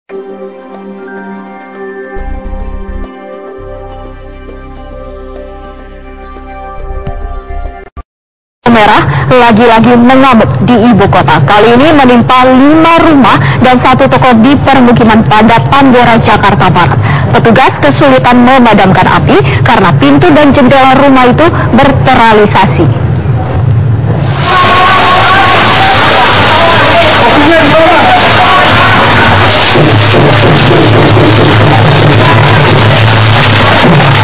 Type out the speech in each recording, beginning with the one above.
Merah lagi-lagi mengamuk di ibu kota. Kali ini menimpa 5 rumah dan 1 toko di permukiman padat Tambora, Jakarta Barat. Petugas kesulitan memadamkan api karena pintu dan jendela rumah itu berteralisasi.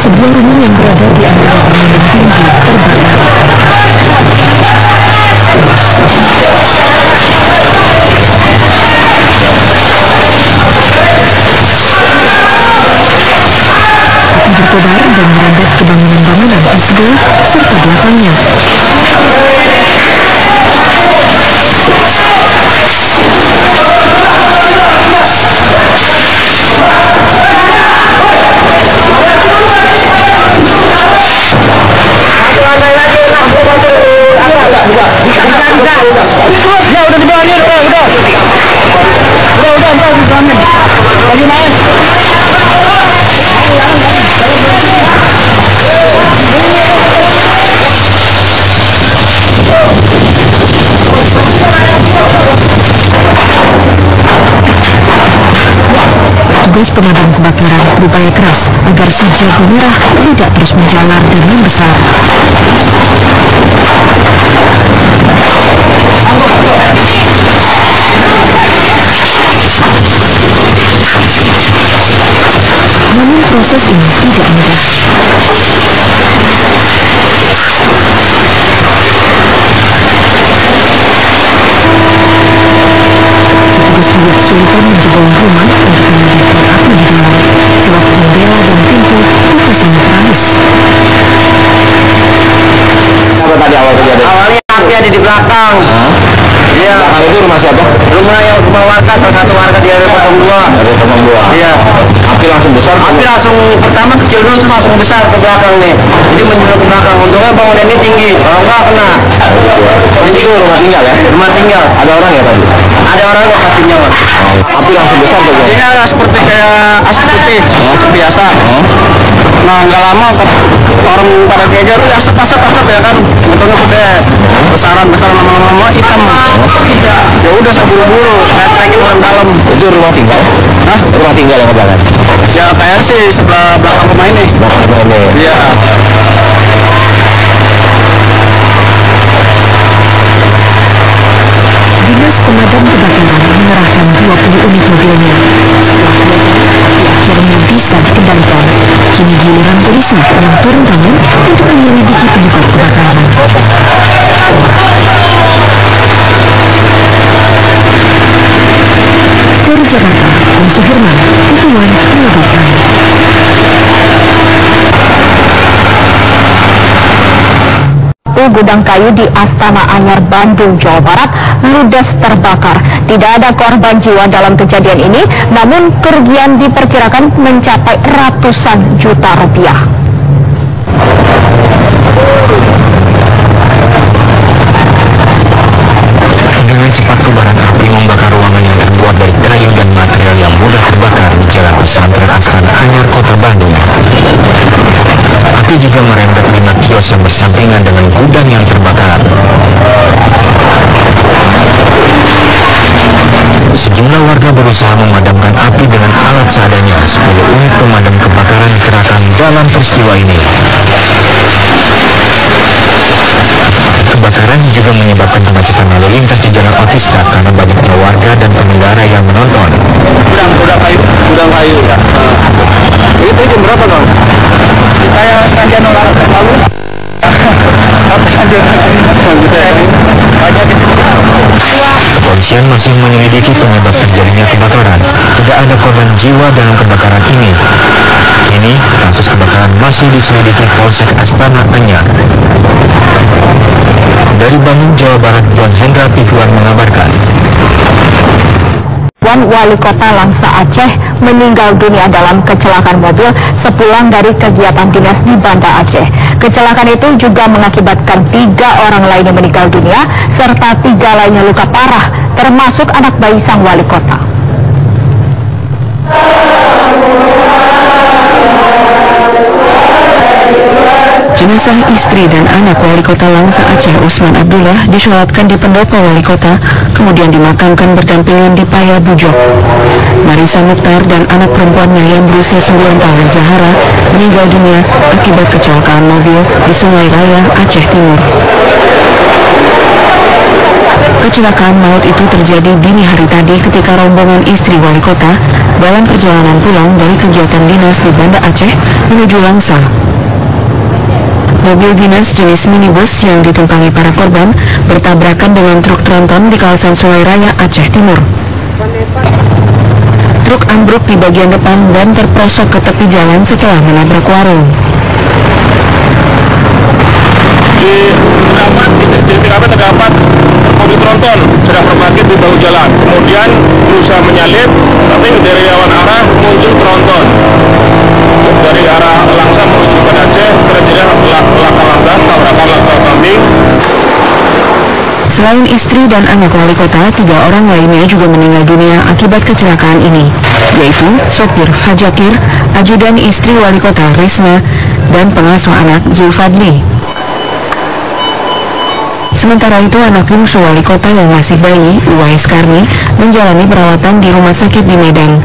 Sebuah rumah yang berada di antara bangunan tinggi terbakar. Berkobar dan merembet ke bangunan-bangunan SD serta belakangnya. Lagi main. Petugas pemadam kebakaran berupaya keras agar si jago merah tidak terus menjalar dan membesar. Namun proses ini tidak mudah. Petugas juga kesulitan menjebol rumah untuk memadamkan api di dalam, sebab jendela dan pintu dipasang teralis. Apa tadi awal kejadian? Awalnya api ada di belakang. Iya. Nah, itu rumah siapa? Rumah warga, salah satu warga di RW 02. RW 02. Iya. Api langsung besar. Api langsung pertama kecil dulu, terus langsung besar ke belakang nih. Jadi menyulut ke belakang. Untungnya bangunan ini tinggi, kalau enggak kena. Itu rumah tinggal ya? Rumah tinggal. Ada orang ya tadi? Ada orang yang kasih nyawa. Api langsung besar tuh. Ini seperti kayak asap putih, asap biasa. Nah, nggak lama orang pada geger tuh asap ya kan. Untungnya udah besaran lama-lama hitam. Ya udah saya buru-buru, saya tracking orang dalam. Itu rumah tinggal? Hah? Rumah tinggal yang kebakaran? Ya kayak sih sebelah belakang rumah ini. Belakang rumah ini? Iya. Dinas Pemadam Kebakaran mengerahkan 20 unit mobilnya. Api akhirnya bisa dikendalikan. Kini giliran polisi yang turun tangan untuk menyelidiki penyebab kebakaran. Dari Jakarta, Om Suherman, TV1 melaporkan. Gudang kayu di Astana Anyar, Bandung, Jawa Barat ludes terbakar. Tidak ada korban jiwa dalam kejadian ini, namun kerugian diperkirakan mencapai ratusan juta rupiah. Dengan cepat kobaran api membakar ruangan yang terbuat dari kayu dan material yang mudah terbakar di Jalan Pesantren Astana Anyar, Kota Bandung. Api juga merembet 5 kios yang bersampingan dengan gudang yang terbakar. Sejumlah warga berusaha memadamkan api dengan alat seadanya. 10 unit pemadam kebakaran dikerahkan dalam peristiwa ini. Kebakaran juga menyebabkan kemacetan lalu lintas di Jalan Otista karena banyaknya warga dan pengendara yang menonton. Gudang kayu. Itu jam berapa dong? Kayak sajian orang lalu. Apa sajian? Kepolisian masih menyelidiki penyebab terjadinya kebakaran. Tidak ada korban jiwa dalam kebakaran ini. Kini, kasus kebakaran masih diselidiki Polsek Astana Anyar. Dari Bandung, Jawa Barat, John Hendra TV1 mengabarkan. Wali Kota Langsa Aceh meninggal dunia dalam kecelakaan mobil sepulang dari kegiatan dinas di Banda Aceh. Kecelakaan itu juga mengakibatkan 3 orang lainnya meninggal dunia serta 3 lainnya luka parah, termasuk anak bayi sang wali kota. Jenazah istri dan anak Wali Kota Langsa Aceh Usman Abdullah disolatkan di pendopo Wali Kota, kemudian dimakamkan berdampingan di Paya Bujok. Marisa Mukhtar dan anak perempuannya yang berusia 9 tahun Zahara meninggal dunia akibat kecelakaan mobil di Sungai Raya, Aceh Timur. Kecelakaan maut itu terjadi dini hari tadi ketika rombongan istri Wali Kota dalam perjalanan pulang dari kegiatan dinas di Banda Aceh menuju Langsa. Mobil dinas jenis minibus yang ditumpangi para korban bertabrakan dengan truk tronton di kawasan Sungai Raya, Aceh Timur. Truk ambruk di bagian depan dan terprosok ke tepi jalan setelah menabrak warung. Di TKP terdapat mobil tronton sedang berparkir di bahu jalan, kemudian berusaha menyalip, tapi dari lawan arah muncul tronton dari arah Langsa menuju ke Aceh, terjadi laka lantas tabrakan latar kambing. Selain istri dan anak Wali Kota, 3 orang lainnya juga meninggal dunia akibat kecelakaan ini, yaitu sopir Hajakir, ajudan istri Wali Kota Risma, dan pengasuh anak Zulfadli. Sementara itu, anak bungsu Wali Kota yang masih bayi, Uwais Karni, menjalani perawatan di rumah sakit di Medan.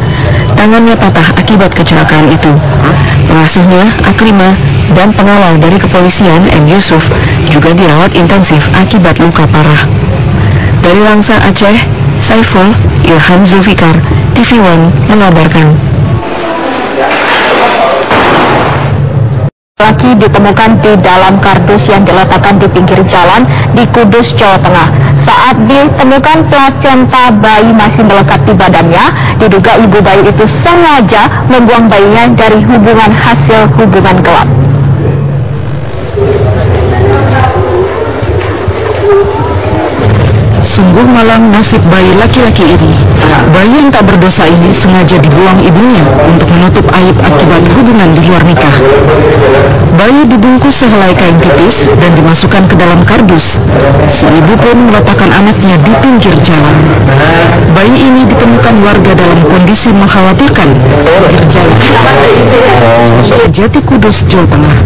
Tangannya patah akibat kecelakaan itu. Pengasuhnya, Aklima, dan pengawal dari kepolisian, M. Yusuf, juga dirawat intensif akibat luka parah. Dari Langsa, Aceh, Saiful Ilham Zulfikar, TV One mengabarkan. Laki ditemukan di dalam kardus yang diletakkan di pinggir jalan di Kudus, Jawa Tengah. Saat ditemukan, plasenta bayi masih melekat di badannya. Diduga ibu bayi itu sengaja membuang bayinya dari hubungan hasil hubungan gelap. Sungguh malang nasib bayi laki-laki ini. Bayi yang tak berdosa ini sengaja dibuang ibunya untuk menutup aib akibat hubungan di luar nikah. Bayi dibungkus sehelai kain tipis dan dimasukkan ke dalam kardus. Si ibu pun meletakkan anaknya di pinggir jalan. Bayi ini ditemukan warga dalam kondisi mengkhawatirkan di jalan Jati Kudus, Jawa Tengah.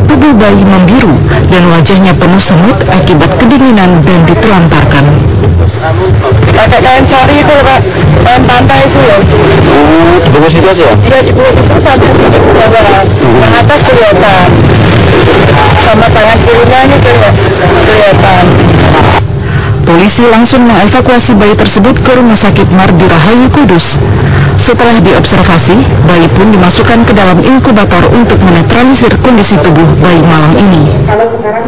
Tubuh bayi membiru dan wajahnya penuh semut akibat kedinginan dan ditelantarkan. Pakai kain sari itu, Pak. Kain pantai itu ya. Dibungkus itu aja ya? Iya, dibungkus itu sampai ke bawah. Yang atas kelihatan. Sama tangan kirinya ini kelihatan. Polisi langsung mengevakuasi bayi tersebut ke Rumah Sakit Mardi Rahayu Kudus. Setelah diobservasi, bayi pun dimasukkan ke dalam inkubator untuk menetralisir kondisi tubuh bayi malang ini. Kalau sekarang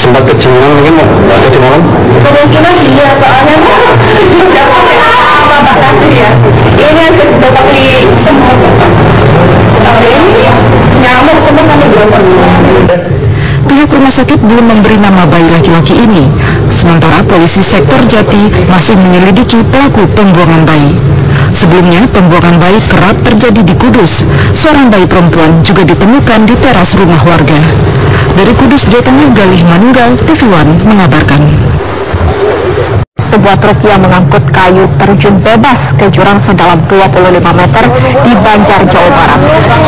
Sempat kecengan mungkin nggak kecengan? kemungkinan iya, soalnya tidak pakai apa tadi ya. Ini seperti semut, nyamuk semua kami belum. Pihak rumah sakit belum memberi nama bayi laki-laki ini. Sementara polisi sektor Jati masih menyelidiki pelaku pembuangan bayi. Sebelumnya, pembuangan bayi kerap terjadi di Kudus. Seorang bayi perempuan juga ditemukan di teras rumah warga. Dari Kudus, Jawa Tengah, Galih Manunggal, TV One mengabarkan. Sebuah truk yang mengangkut kayu terjun bebas ke jurang sedalam 25 meter di Banjar, Jawa Barat.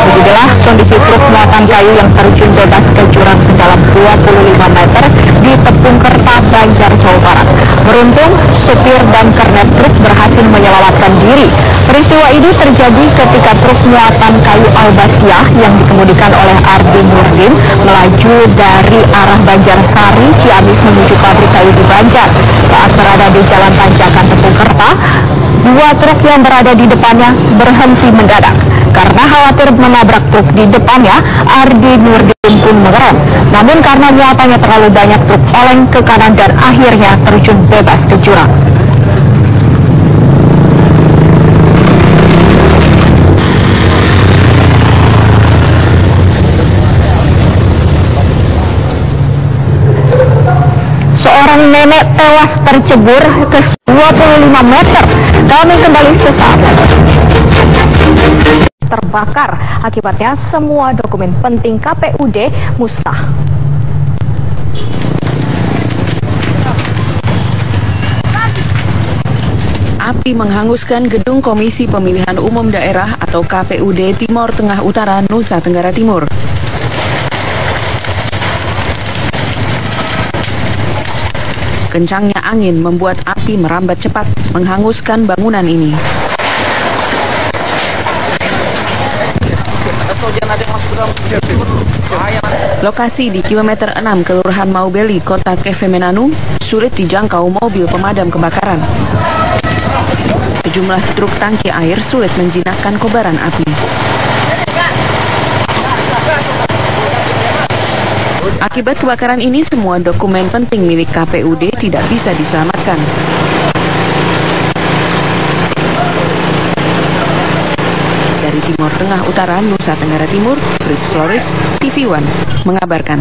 Beginilah kondisi truk muatan kayu yang terjun bebas ke jurang sedalam 25 meter di Tepung Kerta, Banjar, Jawa Barat. Beruntung, supir dan kernet truk berhasil menyelamatkan diri. Peristiwa ini terjadi ketika truk muatan kayu Albasiah yang dikemudikan oleh Ardi Nurdin melaju dari arah Banjarsari, Ciamis menuju pabrik kayu di Banjar. Saat berada di Jalan Tanjakan Tepung Kerta, 2 truk yang berada di depannya berhenti mendadak. Karena khawatir menabrak truk di depannya, Ardi Nurdin pun mengerem. Namun karena muatannya terlalu banyak, truk oleng ke kanan dan akhirnya terjun bebas ke jurang. Seorang nenek tewas tercebur ke 25 meter. Kami kembali sesaat lagi. Terbakar, akibatnya semua dokumen penting KPUD musnah. Api Api menghanguskan gedung Komisi Pemilihan Umum Daerah atau KPUD Timor Tengah Utara, Nusa Tenggara Timur. Kencangnya angin membuat api merambat cepat, menghanguskan bangunan ini. Lokasi di kilometer 6 Kelurahan Maubeli, Kota Kevemenanu, sulit dijangkau mobil pemadam kebakaran. Sejumlah truk tangki air sulit menjinakkan kobaran api. Akibat kebakaran ini, semua dokumen penting milik KPUD tidak bisa diselamatkan. Dari Timur Tengah Utara, Nusa Tenggara Timur, Fritz Flores, TV One mengabarkan.